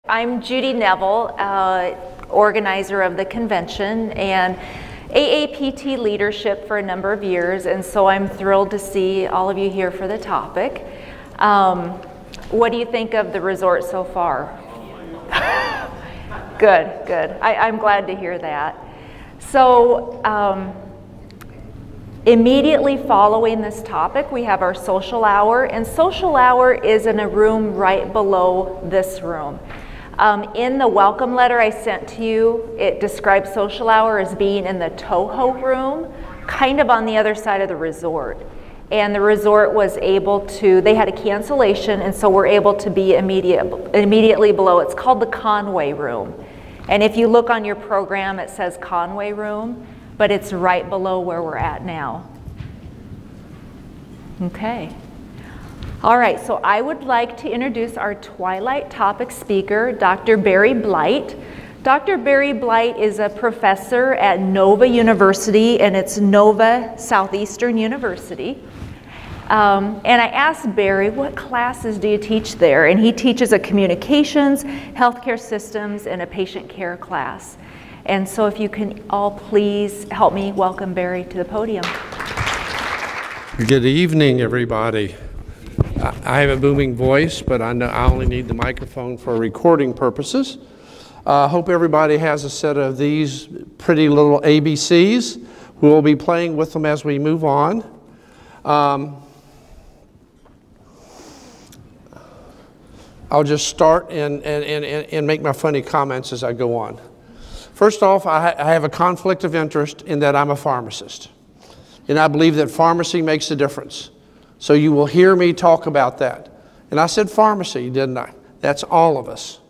I'm Judy Neville, organizer of the convention and AAPT leadership for a number of years, and so I'm thrilled to see all of you here for the topic. What do you think of the resort so far? Good, good. I'm glad to hear that. So immediately following this topic, we have our social hour, and social hour is in a room right below this room. In the welcome letter I sent to you, it describes social hour as being in the Toho room, kind of on the other side of the resort. And the resort was able to, they had a cancellation, and so we're able to be immediately below. It's called the Conway room. And if you look on your program, it says Conway room, but it's right below where we're at now. Okay. All right, so I would like to introduce our Twilight topic speaker, Dr. Barry Blight. Dr. Barry Blight is a professor at Nova University, and it's Nova Southeastern University. And I asked Barry, what classes do you teach there? And he teaches a communications, healthcare systems, and a patient care class. And so if you can all please help me welcome Barry to the podium. Good evening, everybody. I have a booming voice, but I know I only need the microphone for recording purposes. I hope everybody has a set of these pretty little ABCs. We'll be playing with them as we move on. I'll just start and make my funny comments as I go on. First off, I have a conflict of interest in that I'm a pharmacist. And I believe that pharmacy makes a difference. So you will hear me talk about that. And I said pharmacy, didn't I? That's all of us.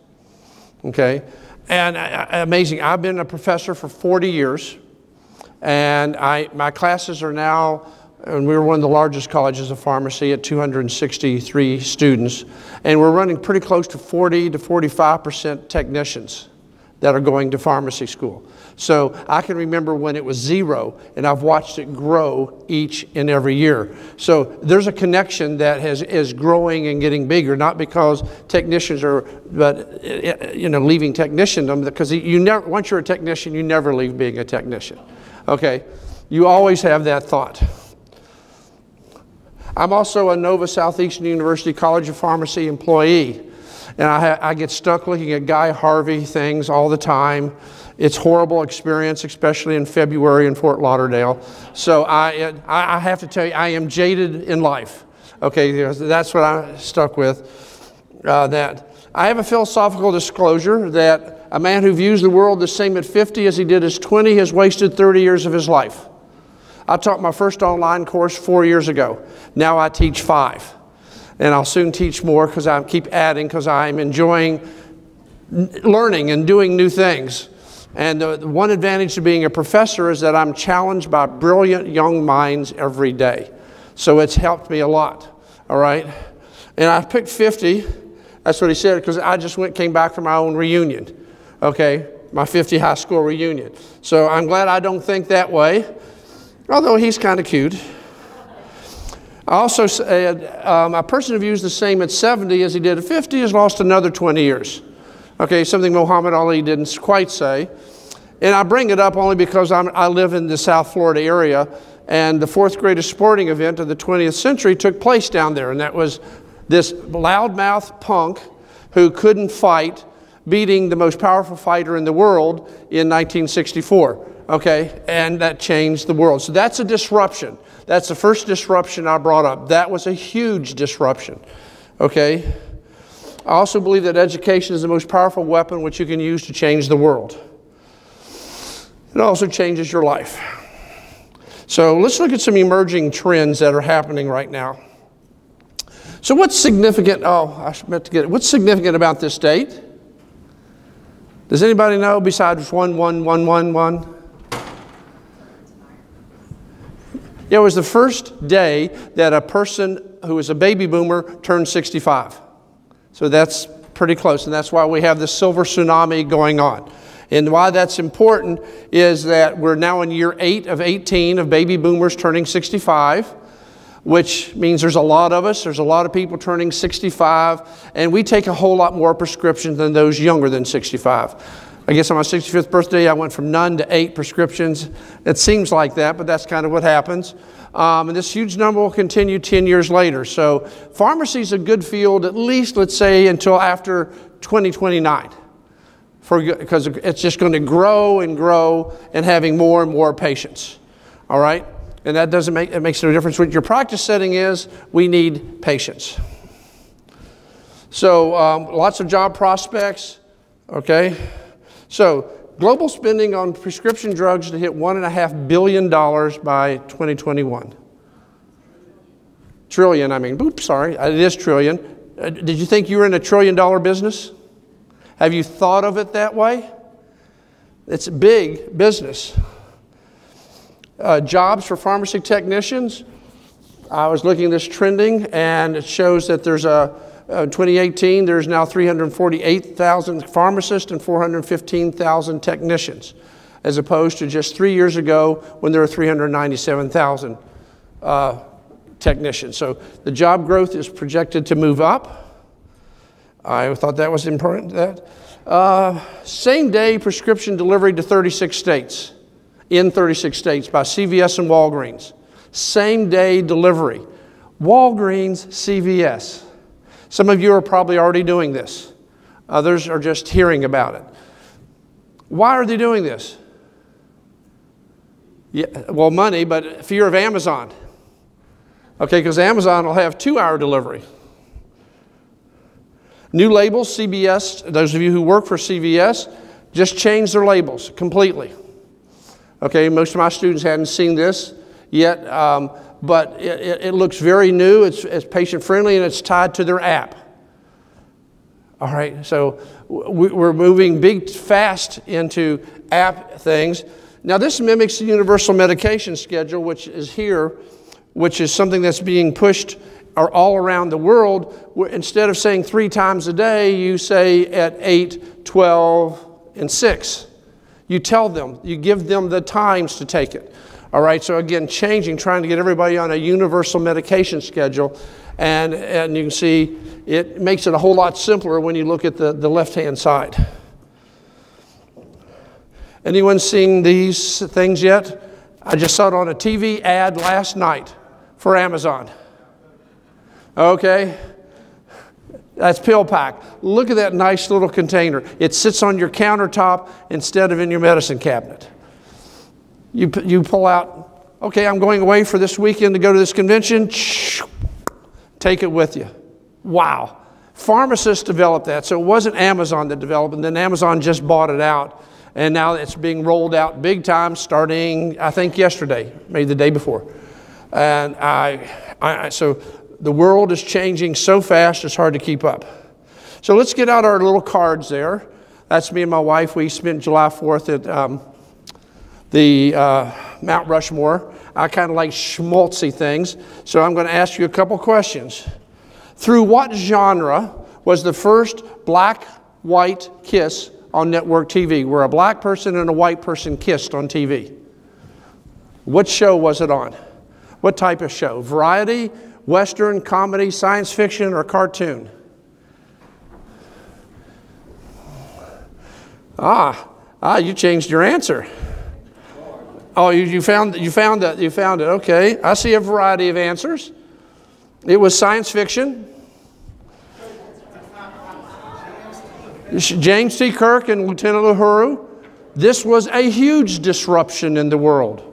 Okay? And amazing. I've been a professor for 40 years. And my classes are now, and we're one of the largest colleges of pharmacy at 263 students. And we're running pretty close to 40 to 45% technicians that are going to pharmacy school. So I can remember when it was 0, and I've watched it grow each and every year. So there's a connection that is growing and getting bigger, not because technicians are, leaving techniciandom, because once you're a technician, you never leave being a technician. Okay, you always have that thought. I'm also a Nova Southeastern University College of Pharmacy employee, and I get stuck looking at Guy Harvey things all the time. It's a horrible experience, especially in February in Fort Lauderdale. So I have to tell you, I am jaded in life. Okay, that's what I'm stuck with. That I have a philosophical disclosure that a man who views the world the same at 50 as he did at 20 has wasted 30 years of his life. I taught my first online course 4 years ago. Now I teach 5. And I'll soon teach more because I keep adding, because I'm enjoying learning and doing new things. And the one advantage of being a professor is that I'm challenged by brilliant young minds every day. So it's helped me a lot, all right? And I picked 50, that's what he said, because I just came back from my own reunion, okay? My 50 high school reunion. So I'm glad I don't think that way, although he's kind of cute. I also said a person who views the same at 70 as he did at 50 has lost another 20 years. Okay, something Muhammad Ali didn't quite say. And I bring it up only because I live in the South Florida area, and the 4th greatest sporting event of the 20th century took place down there, and that was this loudmouth punk who couldn't fight, beating the most powerful fighter in the world in 1964. Okay, and that changed the world. So that's a disruption. That's the first disruption I brought up. That was a huge disruption. Okay. I also believe that education is the most powerful weapon which you can use to change the world. It also changes your life. So let's look at some emerging trends that are happening right now. So what's significant? What's significant about this date? Does anybody know besides 11111? It was the first day that a person who was a baby boomer turned 65. So that's pretty close, and that's why we have this silver tsunami going on. And why that's important is that we're now in year 8 of 18 of baby boomers turning 65. which means there's a lot of us. There's a lot of people turning 65, and we take a whole lot more prescriptions than those younger than 65. I guess on my 65th birthday, I went from none to 8 prescriptions. It seems like that, but that's kind of what happens. And this huge number will continue 10 years later. So pharmacy is a good field, at least, let's say, until after 2029. Because it's just going to grow and having more and more patients. All right? And that doesn't make, it makes no difference what your practice setting is. We need patients. So lots of job prospects. Okay? So global spending on prescription drugs to hit $1.5 billion by 2021. Trillion, I mean, oops, sorry, it is trillion. Did you think you were in a $1 trillion business? Have you thought of it that way? It's big business. Jobs for pharmacy technicians. I was looking at this trending, and it shows that there's in 2018, there's now 348,000 pharmacists and 415,000 technicians, as opposed to just 3 years ago when there were 397,000 technicians. So the job growth is projected to move up. I thought that was important. Same day prescription delivery to 36 states, in 36 states by CVS and Walgreens. Same day delivery. Walgreens, CVS. Some of you are probably already doing this. Others are just hearing about it. Why are they doing this? Yeah, well, money, but fear of Amazon. Okay, because Amazon will have 2-hour delivery. New labels, CVS, those of you who work for CVS, just changed their labels completely. Okay, most of my students hadn't seen this yet, but it looks very new, it's patient-friendly, and it's tied to their app. All right, so we're moving fast into app things. Now this mimics the universal medication schedule, which is here, which is something that's being pushed all around the world. Instead of saying 3 times a day, you say at 8, 12, and 6. You tell them, you give them the times to take it. All right, so again, trying to get everybody on a universal medication schedule. And you can see it makes it a whole lot simpler when you look at the left-hand side. Anyone seeing these things yet? I just saw it on a TV ad last night for Amazon. Okay, that's PillPack. Look at that nice little container. It sits on your countertop instead of in your medicine cabinet. You pull out, okay, I'm going away for this weekend to go to this convention. Take it with you. Wow. Pharmacists developed that, so it wasn't Amazon that developed it, and then Amazon just bought it out. And now it's being rolled out big time starting, I think, yesterday, maybe the day before. And so the world is changing so fast, it's hard to keep up. So let's get out our little cards there. That's me and my wife. We spent July 4th at the Mount Rushmore. I kind of like schmaltzy things. So I'm going to ask you a couple questions. Through what genre was the first black-white kiss on network TV, where a black person and a white person kissed on TV? What show was it on? What type of show? Variety, Western, comedy, science fiction, or cartoon? You changed your answer. Oh, you found it. Okay, I see a variety of answers. It was science fiction. James T. Kirk and Lieutenant Uhuru. This was a huge disruption in the world.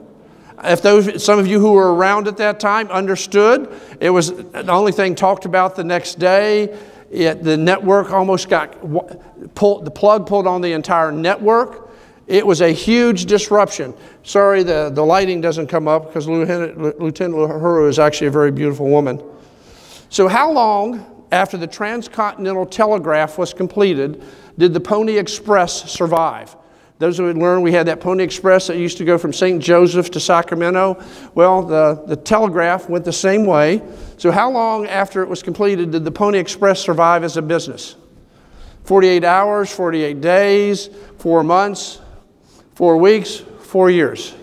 If some of you who were around at that time understood, it was the only thing talked about the next day. The network almost got the plug pulled on the entire network. It was a huge disruption. Sorry, the lighting doesn't come up because Lieutenant Uhuru is actually a very beautiful woman. So how long after the transcontinental telegraph was completed did the Pony Express survive? Those who had learned, we had that Pony Express that used to go from St. Joseph to Sacramento. Well, the telegraph went the same way. So how long after it was completed did the Pony Express survive as a business? 48 hours, 48 days, 4 months, 4 weeks, 4 years.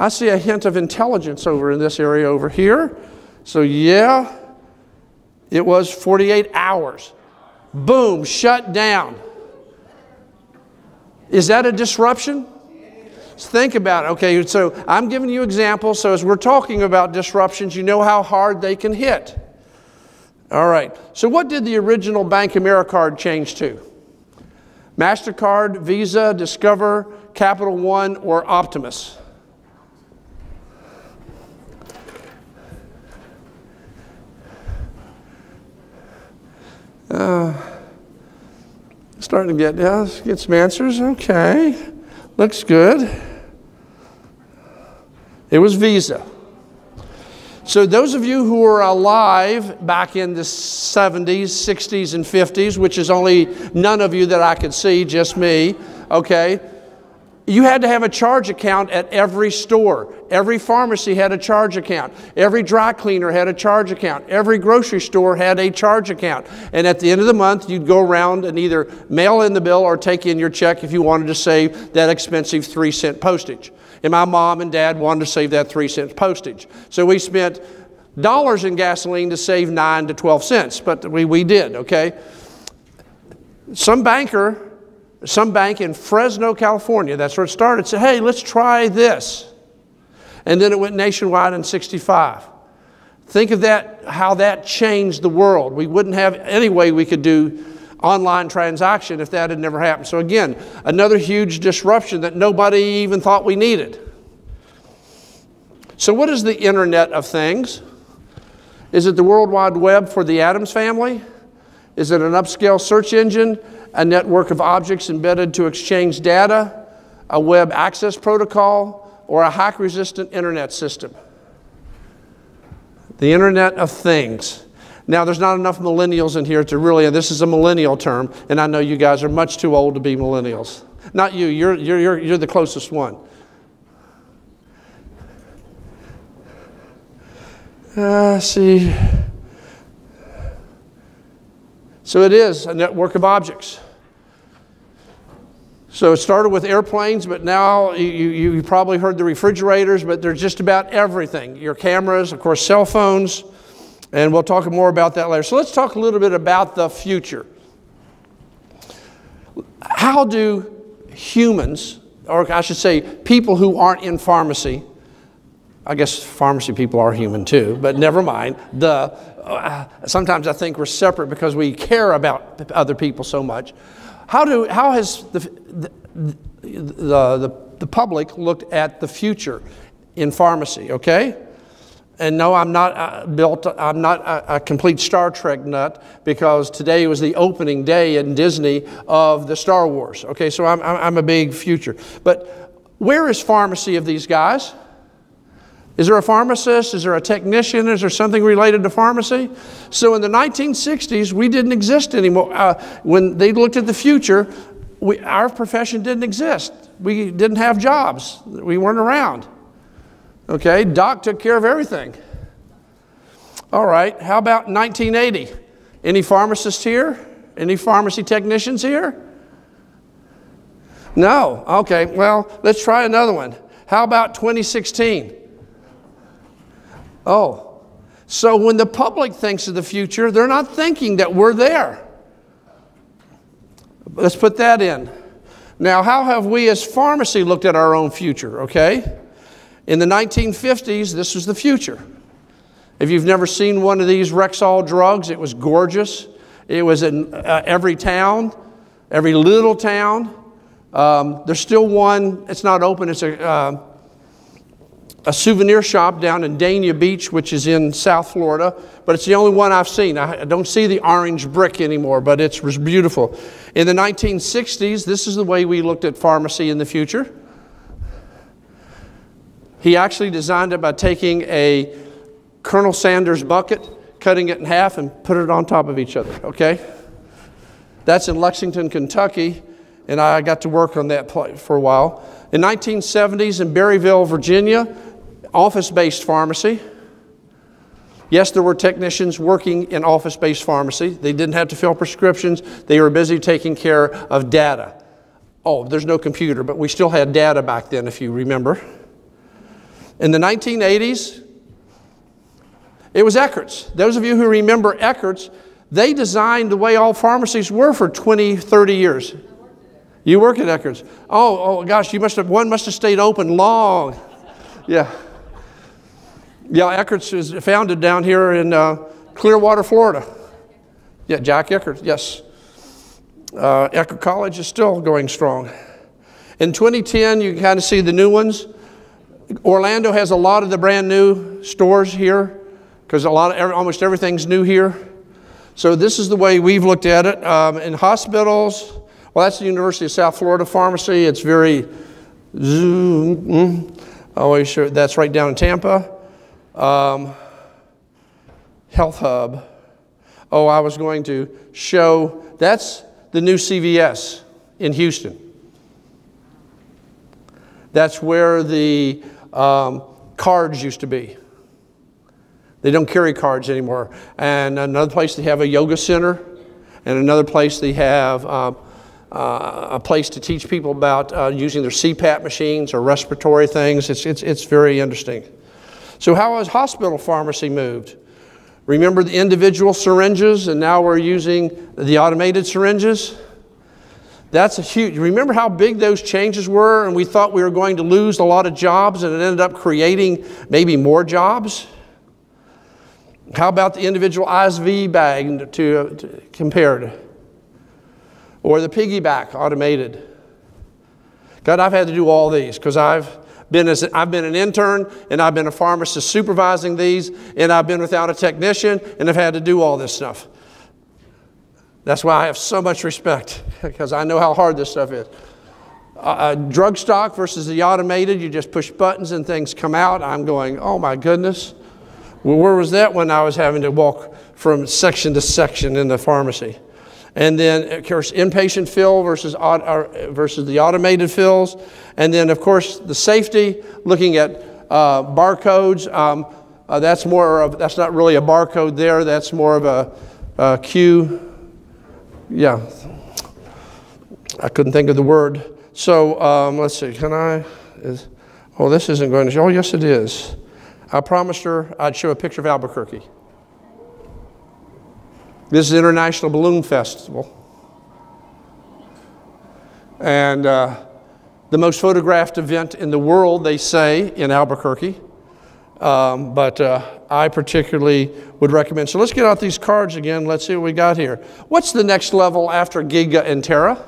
I see a hint of intelligence over in this area over here. So yeah, it was 48 hours. Boom, shut down. Is that a disruption? Think about it. Okay, so I'm giving you examples. So as we're talking about disruptions, you know how hard they can hit. All right. So what did the original Bank AmeriCard change to? MasterCard, Visa, Discover, Capital One, or Optimus? Starting to get some answers. Okay. Looks good. It was Visa. So those of you who were alive back in the 70s, 60s, and 50s, which is only none of you that I could see, just me, okay, you had to have a charge account at every store. Every pharmacy had a charge account. Every dry cleaner had a charge account. Every grocery store had a charge account. And at the end of the month, you'd go around and either mail in the bill or take in your check if you wanted to save that expensive 3-cent postage. And my mom and dad wanted to save that 3-cent postage. So we spent dollars in gasoline to save 9 to 12 cents, but we did, okay? Some bank in Fresno, California, that's where it started, said, hey, let's try this. And then it went nationwide in 65. Think of that, how that changed the world. We wouldn't have any way we could do online transaction if that had never happened. So again, another huge disruption that nobody even thought we needed. So what is the Internet of Things? Is it the World Wide Web for the Addams family? Is it an upscale search engine? A network of objects embedded to exchange data? A web access protocol? Or a hack-resistant internet system? The Internet of Things. Now, there's not enough millennials in here to really, and this is a millennial term, and I know you guys are much too old to be millennials. Not you, you're the closest one. See. So it is a network of objects. So it started with airplanes, but now you probably heard the refrigerators, but they're just about everything. Your cameras, of course, cell phones, and we'll talk more about that later. So let's talk a little bit about the future. How do humans, or I should say people who aren't in pharmacy, I guess pharmacy people are human too, but never mind. Sometimes I think we're separate because we care about other people so much. How has the public looked at the future in pharmacy, okay? And no, I'm not a complete Star Trek nut, because today was the opening day in Disney of the Star Wars. Okay, so I'm a big future. But where is pharmacy of these guys? Is there a pharmacist? Is there a technician? Is there something related to pharmacy? So in the 1960s, we didn't exist anymore. When they looked at the future, our profession didn't exist. We didn't have jobs. We weren't around. Okay, Doc took care of everything. All right, how about 1980? Any pharmacists here? Any pharmacy technicians here? No. Okay, well, let's try another one. How about 2016? Oh, so when the public thinks of the future, they're not thinking that we're there. Let's put that in. Now, how have we as pharmacy looked at our own future, okay? In the 1950s, this was the future. If you've never seen one of these Rexall drugs, it was gorgeous. It was in every town, every little town. There's still one, it's not open, it's a souvenir shop down in Dania Beach, which is in South Florida, but it's the only one I've seen. I don't see the orange brick anymore, but it was beautiful. In the 1960s, this is the way we looked at pharmacy in the future. He actually designed it by taking a Colonel Sanders bucket, cutting it in half, and put it on top of each other, okay? That's in Lexington, Kentucky, and I got to work on that for a while. In 1970s in Berryville, Virginia, office-based pharmacy. Yes, there were technicians working in office-based pharmacy. They didn't have to fill prescriptions. They were busy taking care of data. Oh, there's no computer, but we still had data back then, if you remember. In the 1980s, it was Eckert's. Those of you who remember Eckert's, they designed the way all pharmacies were for 20, 30 years. You work at Eckert's. Oh gosh, one must have stayed open long. Yeah. Yeah, Eckert's is founded down here in Clearwater, Florida. Yeah, Jack Eckert, yes. Eckert College is still going strong. In 2010, you can kind of see the new ones. Orlando has a lot of the brand new stores here because almost everything's new here. So this is the way we've looked at it. In hospitals, well, that's the University of South Florida Pharmacy. It's very always sure that's right down in Tampa. Health Hub. Oh, I was going to show, that's the new CVS in Houston. That's where the cards used to be. They don't carry cards anymore. And another place they have a yoga center, and another place they have a place to teach people about using their CPAP machines or respiratory things. It's very interesting. So how has hospital pharmacy moved? Remember the individual syringes, and now we're using the automated syringes? That's a huge, remember how big those changes were, and we thought we were going to lose a lot of jobs, and it ended up creating maybe more jobs? How about the individual IV bag to compared? Or the piggyback automated? God, I've had to do all these because I've been an intern, and I've been a pharmacist supervising these, and I've been without a technician, and I've had to do all this stuff. That's why I have so much respect, because I know how hard this stuff is. Drug stock versus the automated, you just push buttons and things come out. I'm going, oh my goodness. Well, where was that when I was having to walk from section to section in the pharmacy? And then, of course, inpatient fill versus the automated fills. And then, of course, the safety, looking at barcodes. That's not really a barcode there. That's more of a Q. Yeah, I couldn't think of the word. So let's see, this isn't going to show. Oh, yes, it is. I promised her I'd show a picture of Albuquerque. This is International Balloon Festival. And the most photographed event in the world, they say, in Albuquerque. But I particularly would recommend. So let's get out these cards again. Let's see what we got here. What's the next level after Giga and Terra?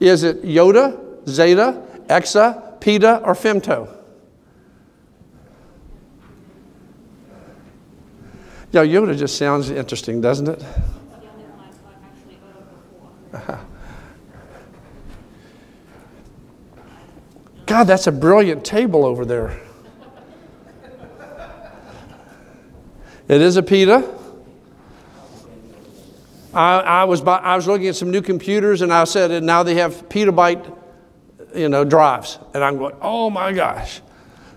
Is it Yoda, Zeta, Exa, Peta, or Femto? Yeah, Yoda just sounds interesting, doesn't it? God, that's a brilliant table over there. It is a Peta. I was looking at some new computers, and I said, and now they have petabyte, drives, and I'm going, oh my gosh.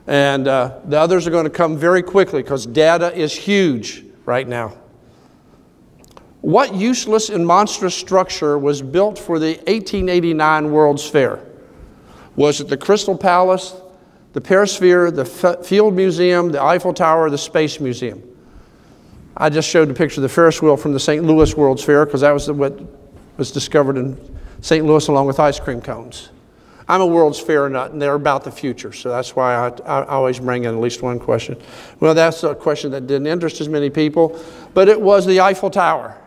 And the others are going to come very quickly because data is huge right now. What useless and monstrous structure was built for the 1889 World's Fair? Was it the Crystal Palace, the Perisphere, the Field Museum, the Eiffel Tower, or the Space Museum? I just showed a picture of the Ferris wheel from the St. Louis World's Fair because that was what was discovered in St. Louis along with ice cream cones. I'm a World's Fair nut, and they're about the future, so that's why I always bring in at least one question. Well, that's a question that didn't interest as many people, but it was the Eiffel Tower.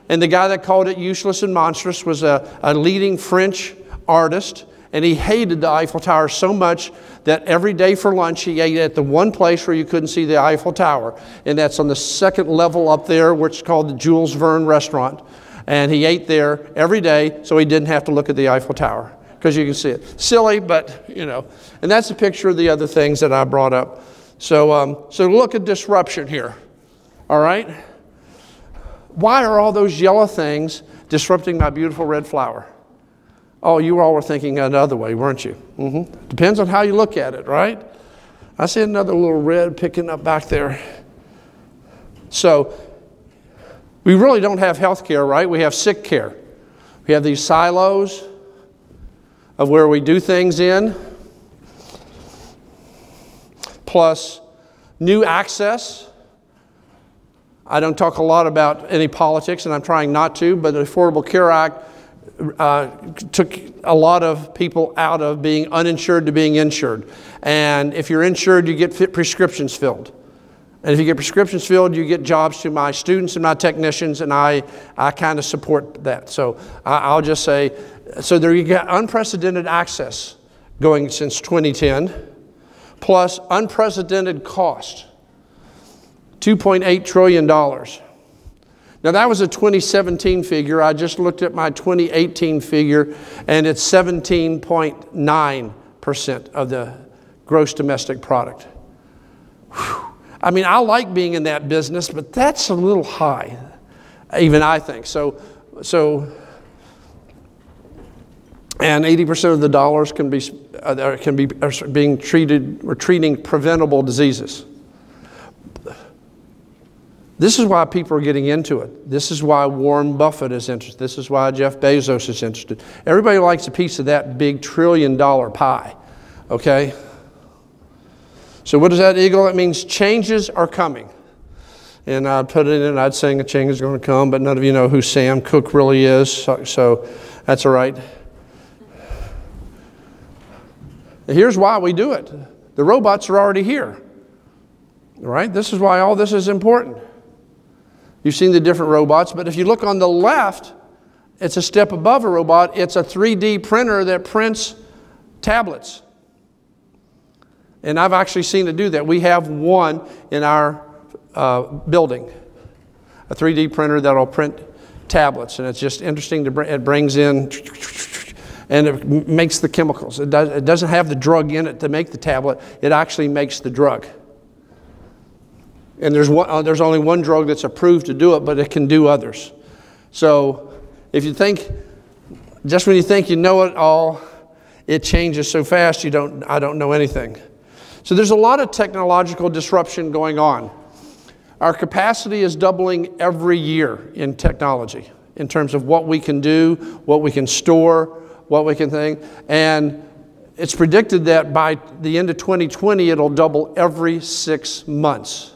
And the guy that called it useless and monstrous was a leading French artist, and he hated the Eiffel Tower so much that every day for lunch he ate at the one place where you couldn't see the Eiffel Tower, and that's on the second level up there, which is called the Jules Verne restaurant. And he ate there every day so he didn't have to look at the Eiffel Tower, because you can see it. Silly, but, And that's a picture of the other things that I brought up. So look at disruption here, all right? Why are all those yellow things disrupting my beautiful red flower? Oh, you all were thinking another way, weren't you? Mm-hmm. Depends on how you look at it, right? I see another little red picking up back there. So we really don't have health care, right? We have sick care. We have these silos of where we do things in. plus new access. I don't talk a lot about any politics, and I'm trying not to, but the Affordable Care Act took a lot of people out of being uninsured to being insured. And if you're insured, you get prescriptions filled. And if you get prescriptions filled, you get jobs to my students and my technicians, and I kind of support that. So I'll just say, so there you get unprecedented access going since 2010, plus unprecedented cost, $2.8 trillion. Now that was a 2017 figure. I just looked at my 2018 figure, and it's 17.9% of the gross domestic product. Whew. I mean, I like being in that business, but that's a little high, even I think. And 80% of the dollars can be being treated. We're treating preventable diseases. This is why people are getting into it. This is why Warren Buffett is interested. This is why Jeff Bezos is interested. Everybody likes a piece of that big $1 trillion pie, okay? So what does that eagle? It means changes are coming. And I'd put it in and I'd sing a change is going to come, but none of you know who Sam Cooke really is, so that's all right. Here's why we do it. The robots are already here, right? This is why all this is important. You've seen the different robots, but if you look on the left, it's a step above a robot. It's a 3D printer that prints tablets. And I've actually seen it do that. We have one in our building, a 3D printer that'll print tablets. And it's just interesting. It brings in, and it makes the chemicals. It doesn't have the drug in it to make the tablet. It actually makes the drug. And there's only one drug that's approved to do it, but it can do others. So if you think, just when you think you know it all, it changes so fast I don't know anything. So there's a lot of technological disruption going on. Our capacity is doubling every year in technology in terms of what we can do, what we can store, what we can think. And it's predicted that by the end of 2020, it'll double every 6 months.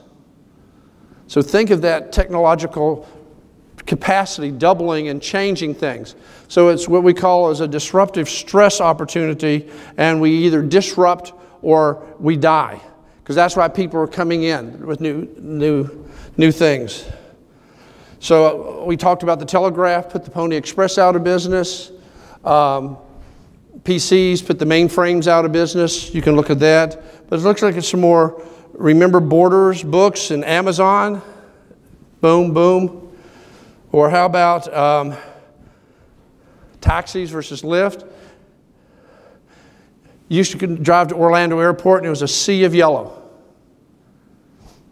So think of that technological capacity doubling and changing things. So it's what we call as a disruptive stress opportunity, and we either disrupt or we die, because that's why people are coming in with new things. So we talked about the telegraph, put the Pony Express out of business. PCs put the mainframes out of business. You can look at that. But it looks like it's some more, remember Borders, books, and Amazon? Boom, boom. Or how about taxis versus Lyft? You used to drive to Orlando Airport and it was a sea of yellow.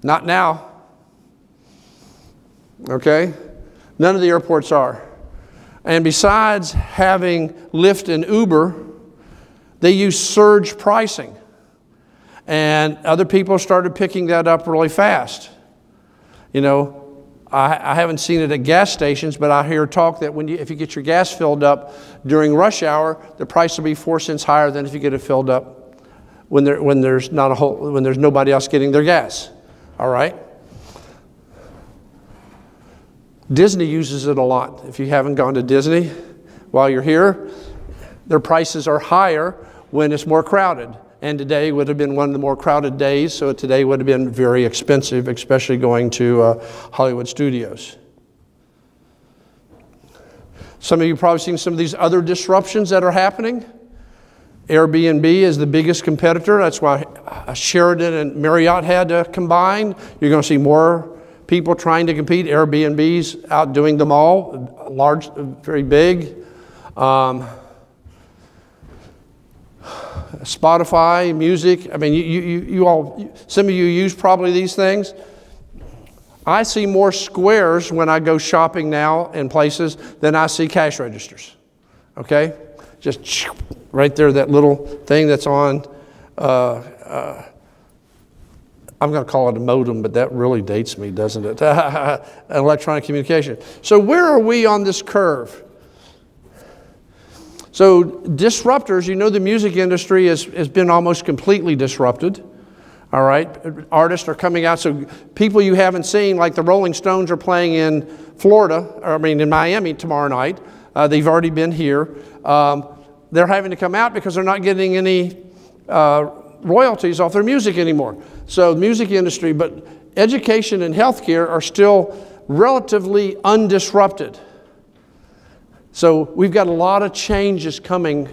Not now. Okay? None of the airports are. And besides having Lyft and Uber, they use surge pricing. And other people started picking that up really fast. You know, I haven't seen it at gas stations, but I hear talk that if you get your gas filled up during rush hour, the price will be 4 cents higher than if you get it filled up when there's nobody else getting their gas. All right. Disney uses it a lot. If you haven't gone to Disney while you're here, their prices are higher when it's more crowded. And today would have been one of the more crowded days, so today would have been very expensive, especially going to Hollywood Studios. Some of you have probably seen some of these other disruptions that are happening. Airbnb is the biggest competitor. That's why Sheraton and Marriott had to combine. You're going to see more people trying to compete. Airbnb's outdoing them all, large, very big. Spotify, music. I mean, you all, some of you use probably these things. I see more squares when I go shopping now in places than I see cash registers. Okay? Just right there, that little thing that's on, I'm going to call it a modem, but that really dates me, doesn't it? Electronic communication. So where are we on this curve? So disruptors, you know, the music industry has been almost completely disrupted. All right, artists are coming out. So people you haven't seen, like the Rolling Stones are playing in Florida, or I mean in Miami tomorrow night. They've already been here. They're having to come out because they're not getting any royalties off their music anymore. So the music industry, but education and healthcare are still relatively undisrupted. So we've got a lot of changes coming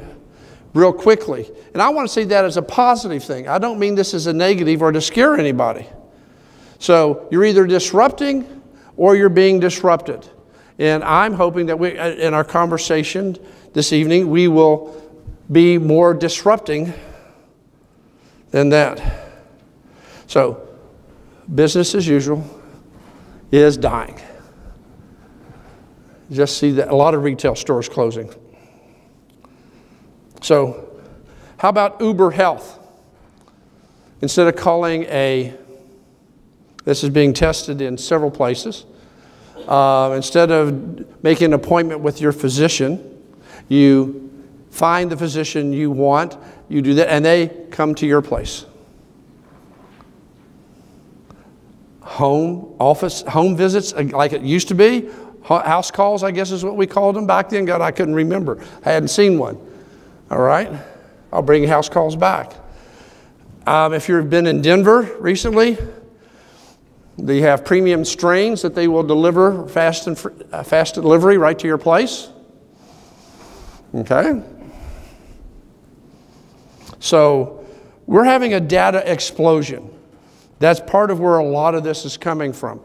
real quickly. And I want to see that as a positive thing. I don't mean this as a negative or to scare anybody. So you're either disrupting or you're being disrupted. And I'm hoping that we, in our conversation this evening, we will be more disrupting than that. So business as usual is dying. Just see that a lot of retail stores closing. So how about Uber Health? Instead of calling this is being tested in several places. Instead of making an appointment with your physician, you find the physician you want, you do that, and they come to your place. Home visits like it used to be. House calls, I guess is what we called them back then. God, I couldn't remember. I hadn't seen one. All right? I'll bring house calls back. If you've been in Denver recently, they have premium strains that they will deliver fast delivery right to your place. Okay? So we're having a data explosion. That's part of where a lot of this is coming from.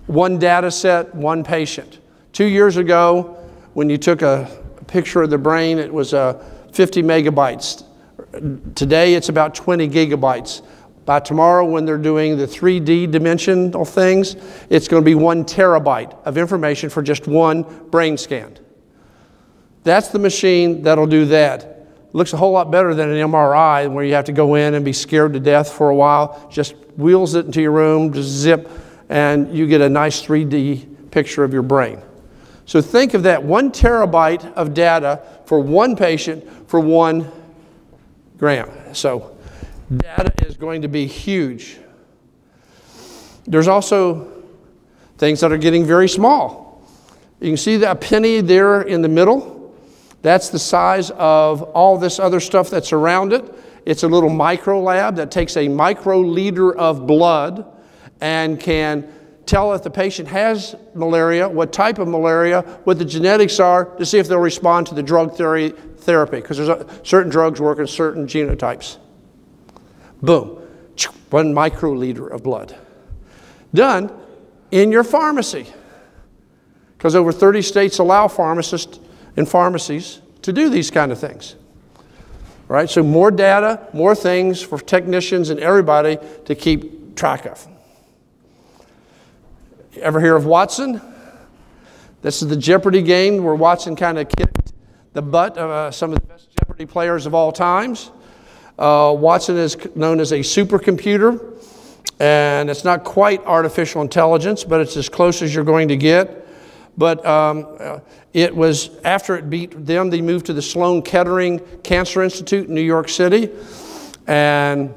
One data set, one patient. 2 years ago, when you took a picture of the brain, it was 50 megabytes. Today, it's about 20 gigabytes. By tomorrow, when they're doing the 3D dimensional things, it's going to be 1 terabyte of information for just one brain scan. That's the machine that'll do that. Looks a whole lot better than an MRI, where you have to go in and be scared to death for a while. Just wheels it into your room, just zip, and you get a nice 3D picture of your brain. So think of that, 1 terabyte of data for one patient for 1 gram. So data is going to be huge. There's also things that are getting very small. You can see that penny there in the middle. That's the size of all this other stuff that's around it. It's a little micro lab that takes a microliter of blood and can tell if the patient has malaria, what type of malaria, what the genetics are, to see if they'll respond to the drug therapy, because there's certain drugs work in certain genotypes. Boom, 1 microliter of blood. Done in your pharmacy, because over 30 states allow pharmacists and pharmacies to do these kind of things. Right? So more data, more things for technicians and everybody to keep track of. Ever hear of Watson? This is the Jeopardy game where Watson kind of kicked the butt of some of the best Jeopardy players of all times. Watson is known as a supercomputer, and it's not quite artificial intelligence, but it's as close as you're going to get. But it was, after it beat them, they moved to the Sloan Kettering Cancer Institute in New York City, and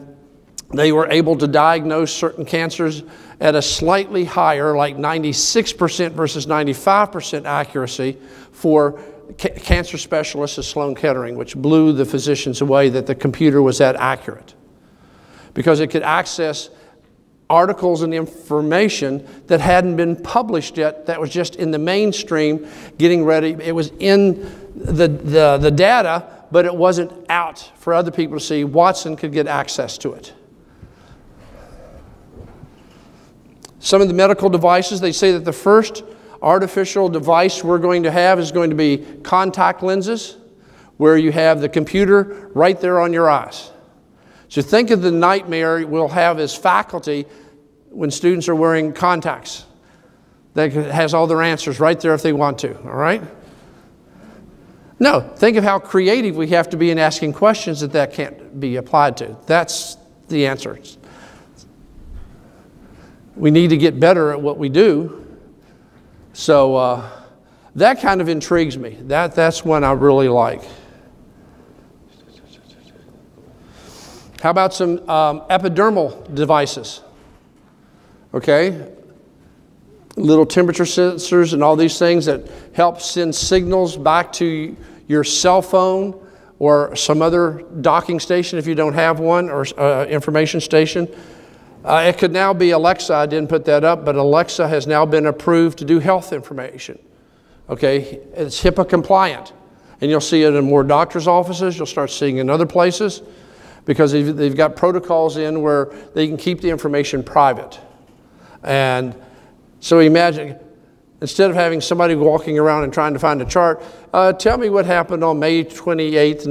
they were able to diagnose certain cancers at a slightly higher, like 96% versus 95% accuracy for cancer specialists at Sloan Kettering, which blew the physicians away that the computer was that accurate, because it could access articles and information that hadn't been published yet, that was just in the mainstream getting ready. It was in the data, but it wasn't out for other people to see. Watson could get access to it. Some of the medical devices, they say that the first artificial device we're going to have is going to be contact lenses, where you have the computer right there on your eyes. So think of the nightmare we'll have as faculty when students are wearing contacts. That has all their answers right there if they want to, all right? No, think of how creative we have to be in asking questions that can't be applied to. That's the answer. We need to get better at what we do. So that kind of intrigues me. That's one I really like. How about some epidermal devices? Okay, little temperature sensors and all these things that help send signals back to your cell phone or some other docking station if you don't have one, or information station. It could now be Alexa. I didn't put that up, but Alexa has now been approved to do health information. Okay, it's HIPAA compliant. And you'll see it in more doctors' offices. You'll start seeing it in other places because they've got protocols in where they can keep the information private. And so imagine, instead of having somebody walking around and trying to find a chart, tell me what happened on May 28th,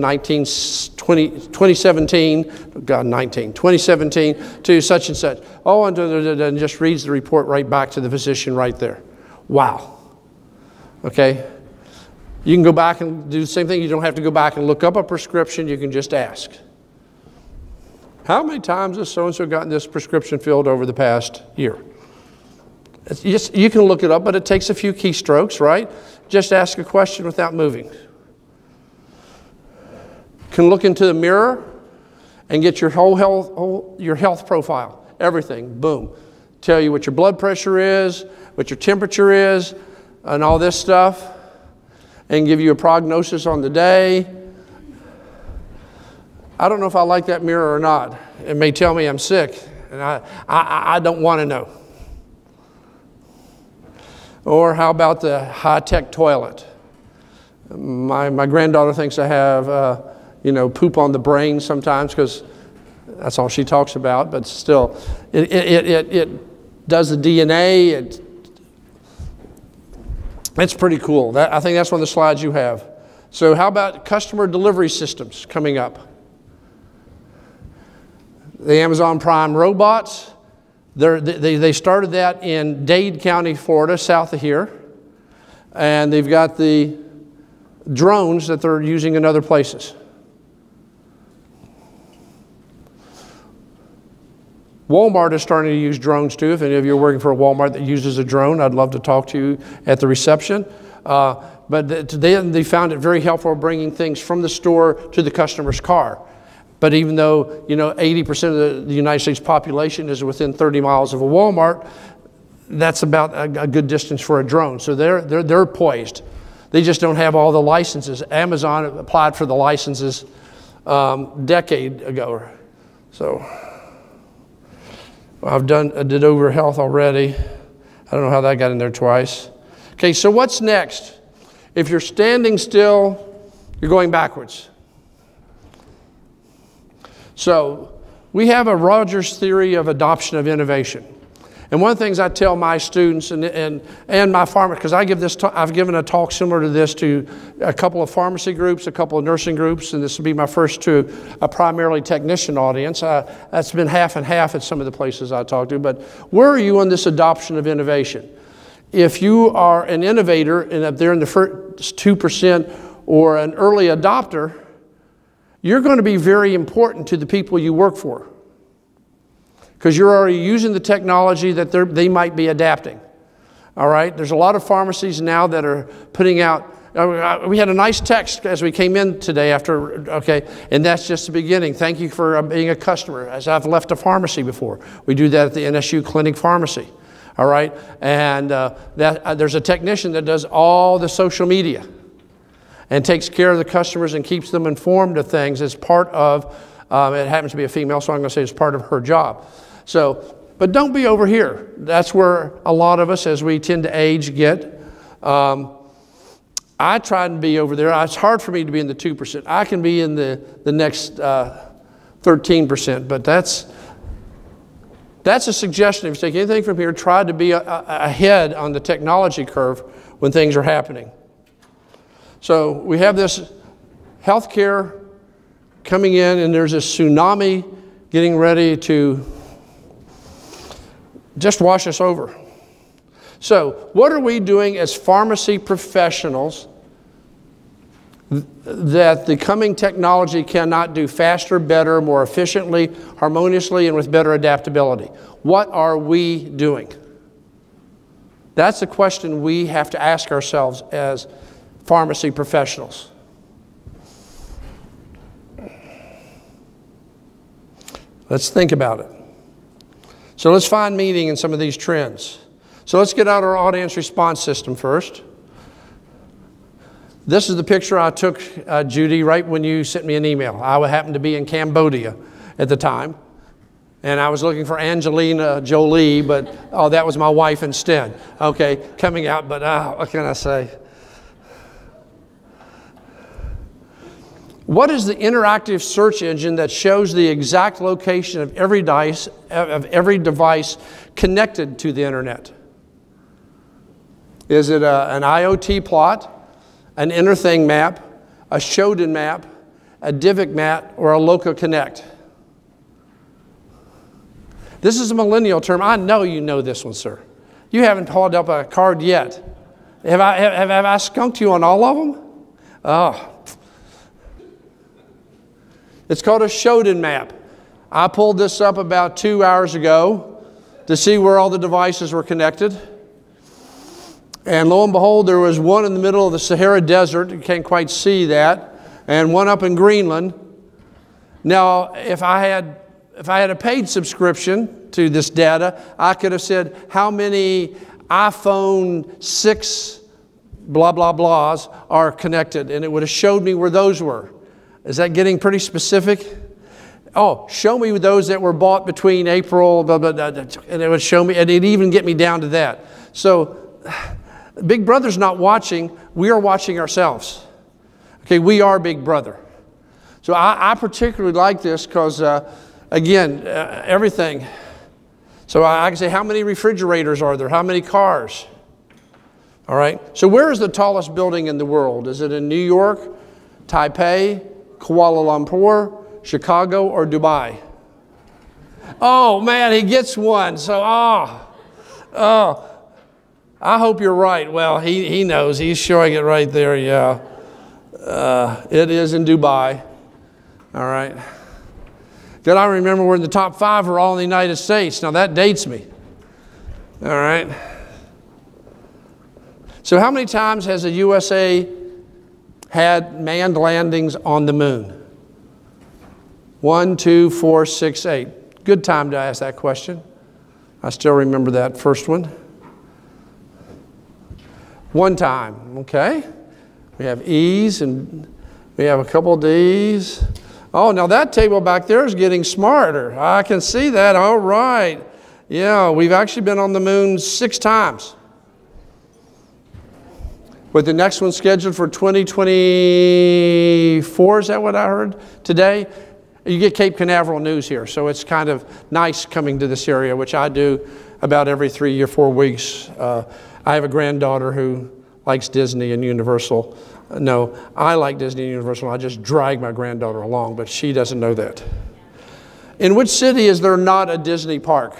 2017 to such and such. Oh, and just reads the report right back to the physician right there. Wow. Okay. You can go back and do the same thing. You don't have to go back and look up a prescription. You can just ask. How many times has so-and-so gotten this prescription filled over the past year? You can look it up, but it takes a few keystrokes, right? Just ask a question without moving. Can look into the mirror and get your whole health profile, everything, boom. Tell you what your blood pressure is, what your temperature is, and all this stuff, and give you a prognosis on the day. I don't know if I like that mirror or not. It may tell me I'm sick, and I don't want to know. Or how about the high-tech toilet? My granddaughter thinks I have, poop on the brain sometimes because that's all she talks about. But still, it does the DNA. It's pretty cool. I think that's one of the slides you have. So how about customer delivery systems coming up? The Amazon Prime robots. They started that in Dade County, Florida, south of here. And they've got the drones that they're using in other places. Walmart is starting to use drones too. If any of you are working for a Walmart that uses a drone, I'd love to talk to you at the reception. But they found it very helpful bringing things from the store to the customer's car. But even though 80% of the United States population is within 30 miles of a Walmart, that's about a good distance for a drone. So they're poised. They just don't have all the licenses. Amazon applied for the licenses decade ago. So I did over health already. I don't know how that got in there twice. Okay, so what's next? If you're standing still, you're going backwards. So we have a Rogers theory of adoption of innovation. And one of the things I tell my students and my pharmacists, because I've given a talk similar to this to a couple of pharmacy groups, a couple of nursing groups, and this will be my first to a primarily technician audience. That's been half and half at some of the places I talk to. But where are you on this adoption of innovation? If you are an innovator and if they're in the first 2% or an early adopter, you're going to be very important to the people you work for because you're already using the technology that they might be adapting. All right? There's a lot of pharmacies now that are putting out, we had a nice text as we came in today and that's just the beginning. Thank you for being a customer, as I've left a pharmacy before. We do that at the NSU Clinic Pharmacy. All right? And there's a technician that does all the social media and takes care of the customers and keeps them informed of things as part of, it happens to be a female, so I'm going to say it's part of her job. So, but don't be over here. That's where a lot of us, as we tend to age, get. I try to be over there. It's hard for me to be in the 2%. I can be in the next 13%, but that's a suggestion. If you take anything from here, try to be ahead on the technology curve when things are happening. So we have this healthcare coming in, and there's a tsunami getting ready to just wash us over. So what are we doing as pharmacy professionals that the coming technology cannot do faster, better, more efficiently, harmoniously, and with better adaptability? What are we doing? That's a question we have to ask ourselves as pharmacy professionals. Let's think about it. So let's find meaning in some of these trends. So let's get out our audience response system first. This is the picture I took, Judy, right when you sent me an email. I happened to be in Cambodia at the time, and I was looking for Angelina Jolie, but oh, that was my wife instead. Okay, coming out, but what can I say? What is the interactive search engine that shows the exact location of every device connected to the internet? Is it an IoT plot, an InnerThing map, a Shodan map, a Divic map, or a Loca Connect? This is a millennial term. I know you know this one, sir. You haven't hauled up a card yet. Have I skunked you on all of them? Oh. It's called a Shodan map. I pulled this up about 2 hours ago to see where all the devices were connected. And lo and behold, there was one in the middle of the Sahara Desert. You can't quite see that. And one up in Greenland. Now, if I had a paid subscription to this data, I could have said how many iPhone 6 blah, blah, blahs are connected. And it would have showed me where those were. Is that getting pretty specific? Oh, show me those that were bought between April, blah, blah, blah, and it would show me, and it'd even get me down to that. So, Big Brother's not watching, we are watching ourselves. Okay, we are Big Brother. So I particularly like this because, again, everything. So I can say, how many refrigerators are there? How many cars? All right, so where is the tallest building in the world? Is it in New York, Taipei, Kuala Lumpur, Chicago, or Dubai? Oh man, he gets one. So, I hope you're right. Well, he knows. He's showing it right there, yeah. It is in Dubai. All right. Then I remember we're in the top 5 are all in the United States. Now that dates me. All right. So how many times has the USA had manned landings on the moon? 1, 2, 4, 6, 8. Good time to ask that question. I still remember that first one. 1 time, okay. We have E's and we have a couple D's. Oh, now that table back there is getting smarter. I can see that, all right. Yeah, we've actually been on the moon 6 times. With the next one scheduled for 2024, is that what I heard today? You get Cape Canaveral news here, so it's kind of nice coming to this area, which I do about every 3 or 4 weeks. I have a granddaughter who likes Disney and Universal. No, I like Disney and Universal. I just drag my granddaughter along, but she doesn't know that. In which city is there not a Disney park?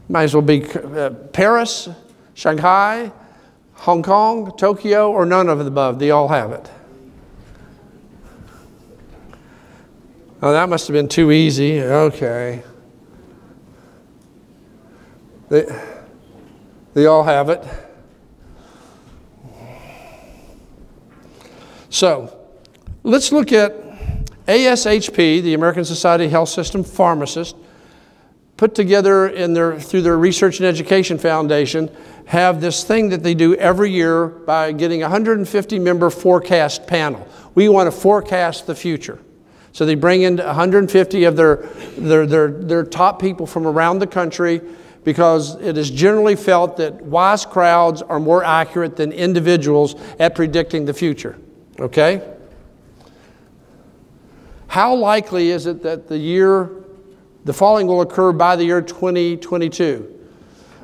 Might as well be Paris, Shanghai, Hong Kong, Tokyo, or none of the above. They all have it. Oh, that must have been too easy. Okay. They all have it. So, let's look at ASHP, the American Society of Health System Pharmacists, put together through their Research and Education Foundation, have this thing that they do every year by getting a 150-member forecast panel. We want to forecast the future. So they bring in 150 of their top people from around the country, because it is generally felt that wise crowds are more accurate than individuals at predicting the future. Okay? How likely is it that the following will occur by the year 2022?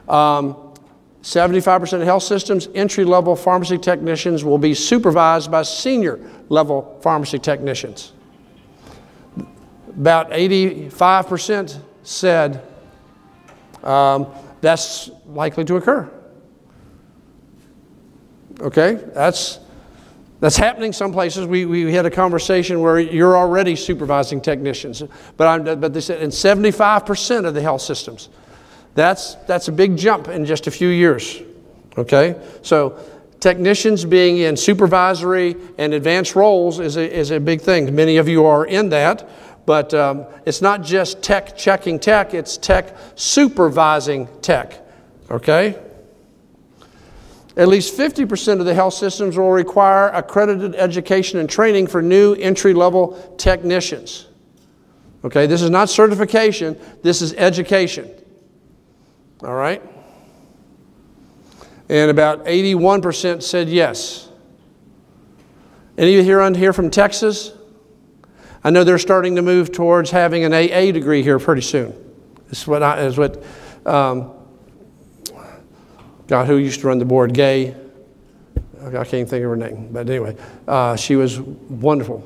75% of health systems, entry-level pharmacy technicians will be supervised by senior-level pharmacy technicians. About 85% said that's likely to occur. Okay, that's happening some places. We had a conversation where you're already supervising technicians, but they said in 75% of the health systems. That's a big jump in just a few years. Okay, so technicians being in supervisory and advanced roles is a big thing. Many of you are in that, But it's not just tech checking tech, it's tech supervising tech, okay? At least 50% of the health systems will require accredited education and training for new entry-level technicians. Okay, this is not certification, this is education. All right? And about 81% said yes. Any of you here from Texas? I know they're starting to move towards having an AA degree here pretty soon. This is what God, who used to run the board, Gay, I can't think of her name, but anyway, she was wonderful.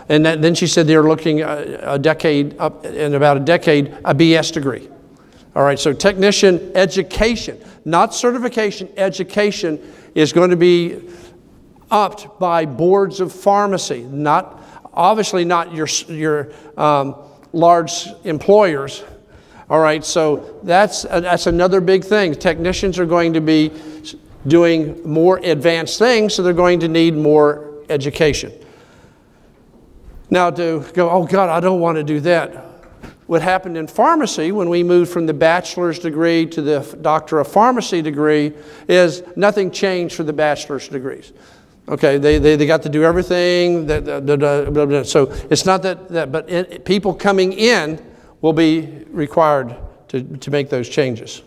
And then she said they're looking in about a decade, a BS degree. All right, so technician education, not certification, education is going to be upped by boards of pharmacy, obviously not your large employers. All right, so that's another big thing. Technicians are going to be doing more advanced things, so they're going to need more education. Now to go, oh God, I don't want to do that. What happened in pharmacy when we moved from the bachelor's degree to the doctor of pharmacy degree is nothing changed for the bachelor's degrees. Okay, they got to do everything. So it's not but people coming in will be required to make those changes.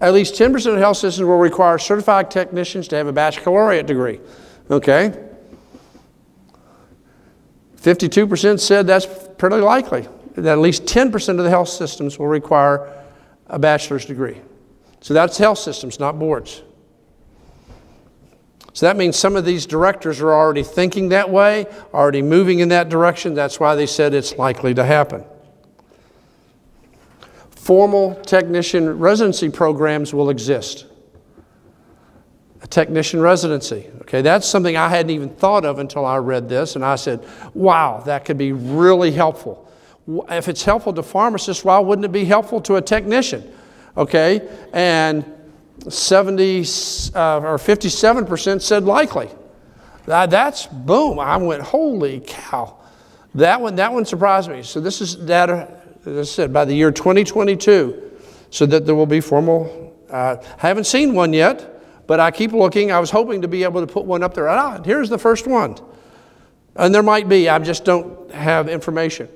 At least 10% of health systems will require certified technicians to have a baccalaureate degree. Okay? 52% said that's pretty likely, that at least 10% of the health systems will require a bachelor's degree. So that's health systems, not boards. So that means some of these directors are already thinking that way, already moving in that direction. That's why they said it's likely to happen. Formal technician residency programs will exist. A technician residency. Okay, that's something I hadn't even thought of until I read this, and I said, wow, that could be really helpful. If it's helpful to pharmacists, why wouldn't it be helpful to a technician? Okay, and 57% said likely. That's boom. I went, holy cow. That one surprised me. So this is data, as I said, by the year 2022, so that there will be formal. I haven't seen one yet, but I keep looking. I was hoping to be able to put one up there. Here's the first one. And there might be. I just don't have information.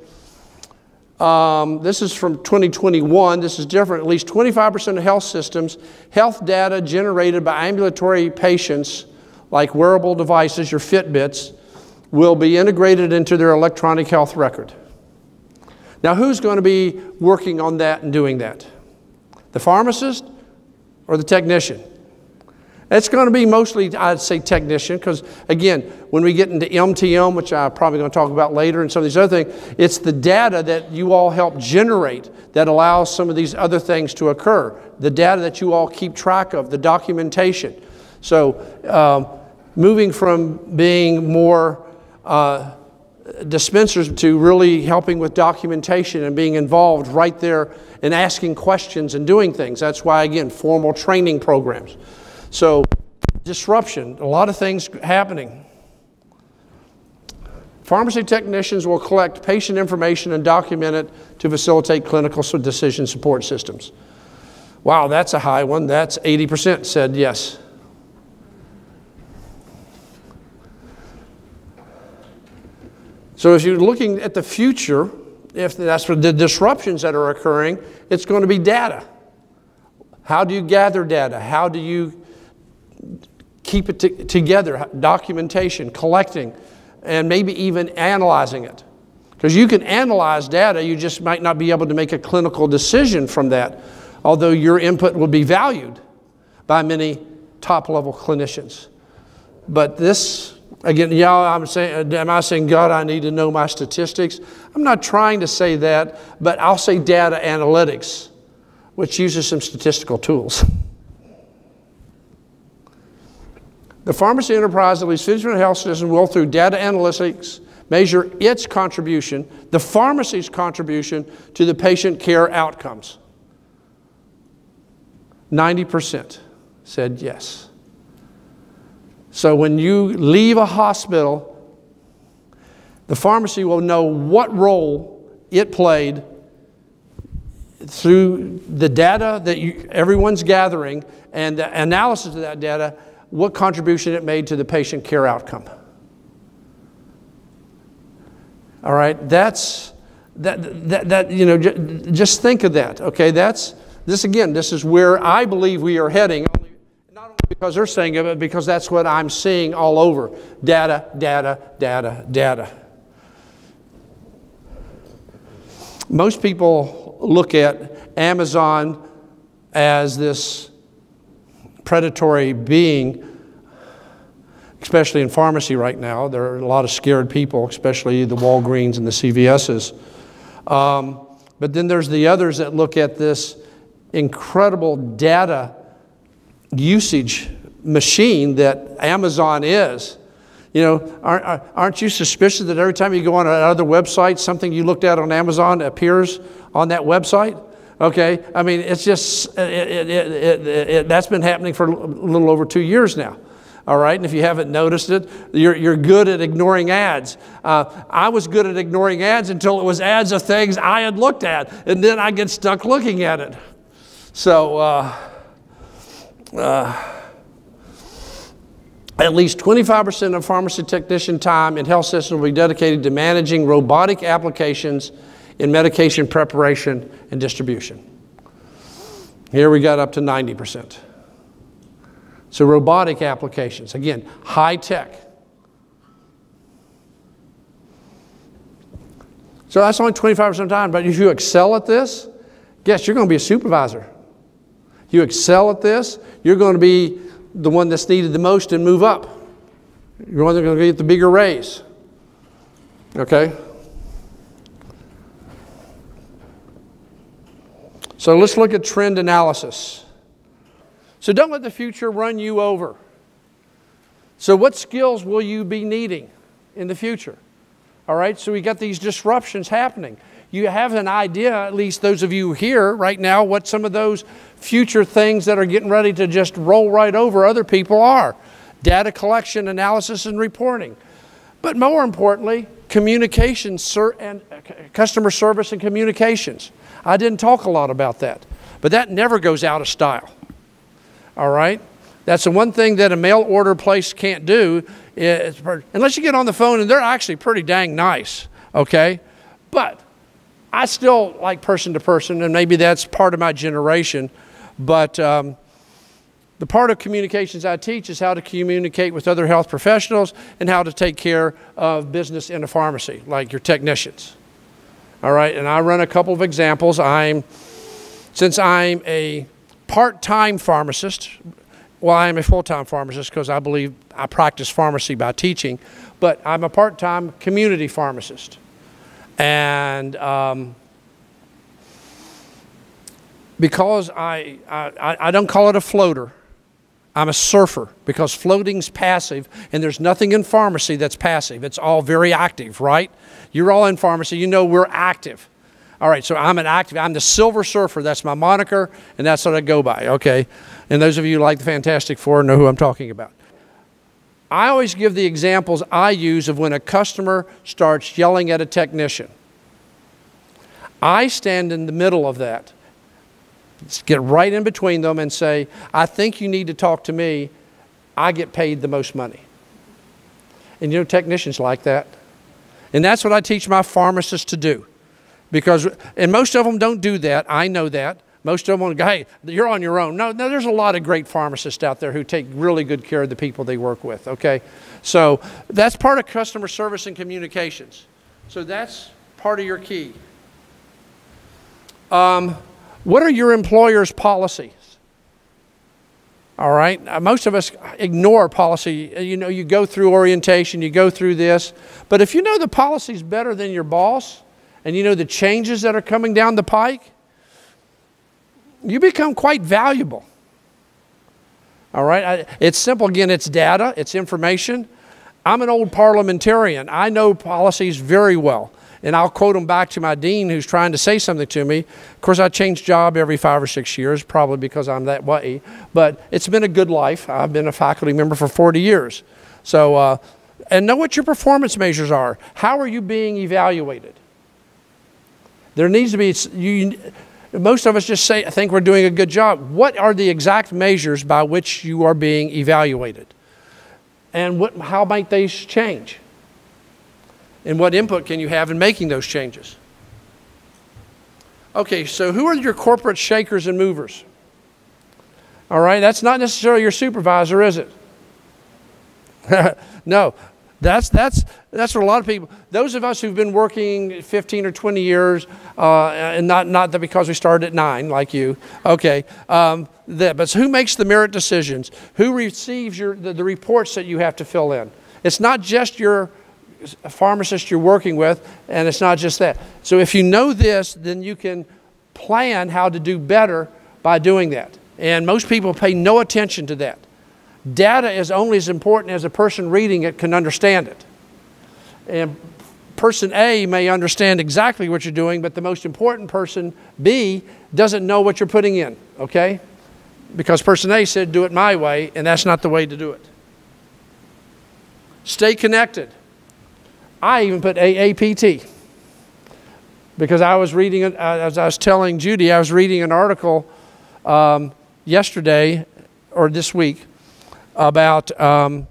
This is from 2021. This is different. At least 25% of health systems, health data generated by ambulatory patients, like wearable devices, your Fitbits, will be integrated into their electronic health record. Now, who's going to be working on that and doing that? The pharmacist or the technician? It's going to be mostly, I'd say, technician, because again, when we get into MTM, which I'm probably going to talk about later, and some of these other things, it's the data that you all help generate that allows some of these other things to occur. The data that you all keep track of, the documentation. So moving from being more dispensers to really helping with documentation and being involved right there and asking questions and doing things. That's why, again, formal training programs. So disruption, a lot of things happening. Pharmacy technicians will collect patient information and document it to facilitate clinical decision support systems. Wow, that's a high one. That's 80% said yes. So if you're looking at the future, if that's for the disruptions that are occurring, it's going to be data. How do you gather data? How do you keep it together? Documentation, collecting, and maybe even analyzing it. Because you can analyze data, you just might not be able to make a clinical decision from that, although your input will be valued by many top-level clinicians. But this, again, am I saying, God, I need to know my statistics? I'm not trying to say that, but I'll say data analytics, which uses some statistical tools. The pharmacy enterprise, at least 50% of health systems, will, through data analytics, measure its contribution, the pharmacy's contribution, to the patient care outcomes. 90% said yes. So when you leave a hospital, the pharmacy will know what role it played through the data that everyone's gathering and the analysis of that data, what contribution it made to the patient care outcome. All right, you know, just think of that. Okay, this is where I believe we are heading. Not only because they're saying it, but because that's what I'm seeing all over. Data, data, data, data. Most people look at Amazon as this predatory being, especially in pharmacy right now. There are a lot of scared people, especially the Walgreens and the CVS's. But then there's the others that look at this incredible data usage machine that Amazon is. You know, aren't you suspicious that every time you go on another website, something you looked at on Amazon appears on that website? Okay, I mean, it's just, that's been happening for a little over 2 years now. All right, and if you haven't noticed it, you're good at ignoring ads. I was good at ignoring ads until it was ads of things I had looked at, and then I get stuck looking at it. So, at least 25% of pharmacy technician time in health systems will be dedicated to managing robotic applications in medication preparation and distribution. Here we got up to 90%. So robotic applications, again, high tech. So that's only 25% of the time, but if you excel at this, guess you're going to be a supervisor. You excel at this, you're going to be the one that's needed the most and move up. You're the one that's going to get the bigger raise. Okay? So let's look at trend analysis. So don't let the future run you over. So what skills will you be needing in the future? All right, so we got these disruptions happening. You have an idea, at least those of you here right now, what some of those future things that are getting ready to just roll right over other people are. Data collection, analysis, and reporting. But more importantly, communications and customer service and communications. I didn't talk a lot about that, but that never goes out of style. All right? That's the one thing that a mail order place can't do, unless you get on the phone, and they're actually pretty dang nice, okay? But I still like person to person, and maybe that's part of my generation, but the part of communications I teach is how to communicate with other health professionals and how to take care of business in a pharmacy, like your technicians. All right, and I run a couple of examples. Since I'm a part-time pharmacist, well, I am a full-time pharmacist because I believe I practice pharmacy by teaching, but I'm a part-time community pharmacist. And because I don't call it a floater, I'm a surfer, because floating's passive, and there's nothing in pharmacy that's passive. It's all very active, right? You're all in pharmacy, you know we're active. All right, so I'm the Silver Surfer, that's my moniker, and that's what I go by, okay? And those of you who like the Fantastic Four know who I'm talking about. I always give the examples I use of when a customer starts yelling at a technician. I stand in the middle of that. Get right in between them and say, I think you need to talk to me. I get paid the most money. And you know, technicians like that. And that's what I teach my pharmacists to do. And most of them don't do that. I know that. Most of them go, hey, you're on your own. No, there's a lot of great pharmacists out there who take really good care of the people they work with, okay? So that's part of customer service and communications. So that's part of your key. What are your employer's policies? All right, most of us ignore policy. You know, you go through orientation, you go through this, but if you know the policy's better than your boss, and you know the changes that are coming down the pike, you become quite valuable. All right, it's simple. Again, it's data, it's information. I'm an old parliamentarian. I know policies very well. And I'll quote them back to my dean who's trying to say something to me. Of course, I change job every 5 or 6 years, probably because I'm that way. But it's been a good life. I've been a faculty member for 40 years. So And know what your performance measures are. How are you being evaluated? There needs to be, most of us just say, I think we're doing a good job. What are the exact measures by which you are being evaluated? And how might they change? And what input can you have in making those changes? Okay, so who are your corporate shakers and movers? All right, that's not necessarily your supervisor, is it? No, that's what a lot of people, those of us who've been working 15 or 20 years, and not that because we started at 9 like you, okay, but who makes the merit decisions? Who receives the reports that you have to fill in? It's not just your pharmacist you're working with, and it's not just that. So if you know this, then you can plan how to do better by doing that. And most people pay no attention to that. Data is only as important as a person reading it can understand it. And person A may understand exactly what you're doing, but the most important person, B, doesn't know what you're putting in, okay? Because person A said, do it my way, and that's not the way to do it. Stay connected. I even put AAPT because I was reading, as I was telling Judy, I was reading an article yesterday or this week about how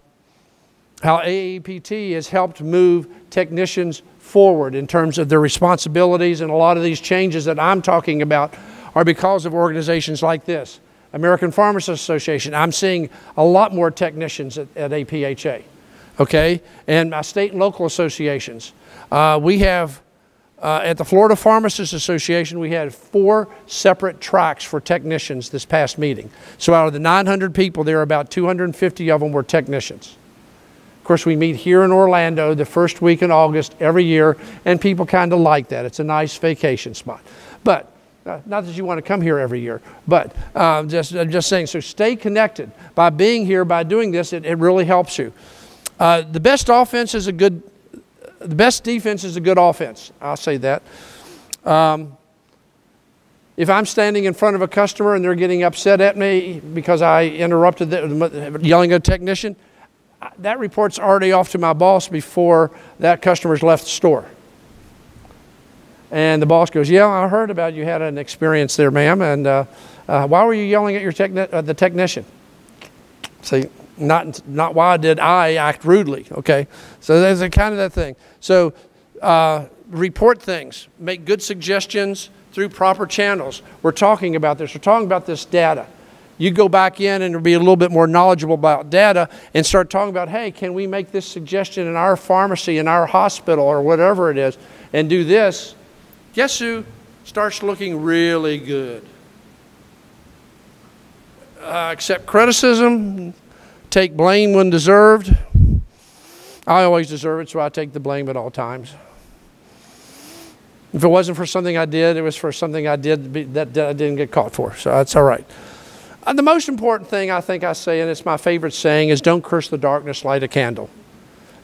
AAPT has helped move technicians forward in terms of their responsibilities, and a lot of these changes that I'm talking about are because of organizations like this. American Pharmacists Association, I'm seeing a lot more technicians at APHA. Okay, and my state and local associations. We have, at the Florida Pharmacists Association, we had 4 separate tracks for technicians this past meeting. So out of the 900 people there, about 250 of them were technicians. Of course, we meet here in Orlando the first week in August every year, and people kind of like that. It's a nice vacation spot. But, not that you want to come here every year, but I'm just saying, so stay connected. By being here, by doing this, it really helps you. The best defense is a good offense. I'll say that. If I'm standing in front of a customer and they're getting upset at me because I interrupted them, yelling at a technician, that report's already off to my boss before that customer's left the store. And the boss goes, yeah, I heard about you had an experience there, ma'am, and why were you yelling at the technician? See? Not why did I act rudely, okay? So there's a kind of that thing. So report things, make good suggestions through proper channels. We're talking about this. We're talking about this data. You go back in and be a little bit more knowledgeable about data and start talking about, hey, can we make this suggestion in our pharmacy, in our hospital, or whatever it is, and do this? Guess who starts looking really good? Accept criticism. Take blame when deserved. I always deserve it, so I take the blame at all times. If it wasn't for something I did, it was for something I did that I didn't get caught for, so that's all right. The most important thing I think I say, and it's my favorite saying, is don't curse the darkness, light a candle.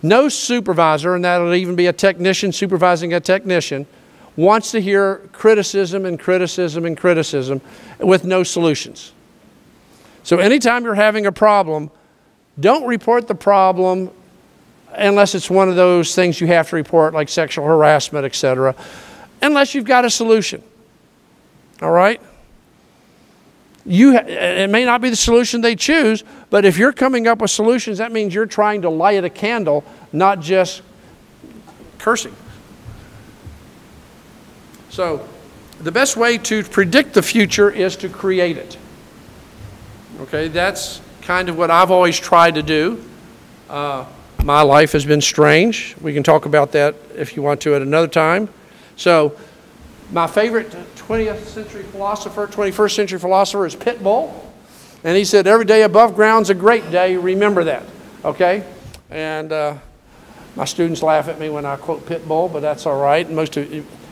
No supervisor, and that'll even be a technician supervising a technician, wants to hear criticism and criticism and criticism with no solutions. So anytime you're having a problem, don't report the problem unless it's one of those things you have to report, like sexual harassment, etc., unless you've got a solution. All right? It may not be the solution they choose, but if you're coming up with solutions, that means you're trying to light a candle, not just cursing. So the best way to predict the future is to create it. Okay, that's kind of what I've always tried to do. My life has been strange. We can talk about that if you want to at another time. So my favorite 20th century philosopher, 21st century philosopher is Pitbull. And he said, every day above ground's a great day. Remember that. Okay? And my students laugh at me when I quote Pitbull, but that's all right.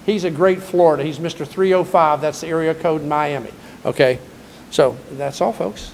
He's a great Florida. He's Mr. 305. That's the area code in Miami. Okay? So that's all, folks.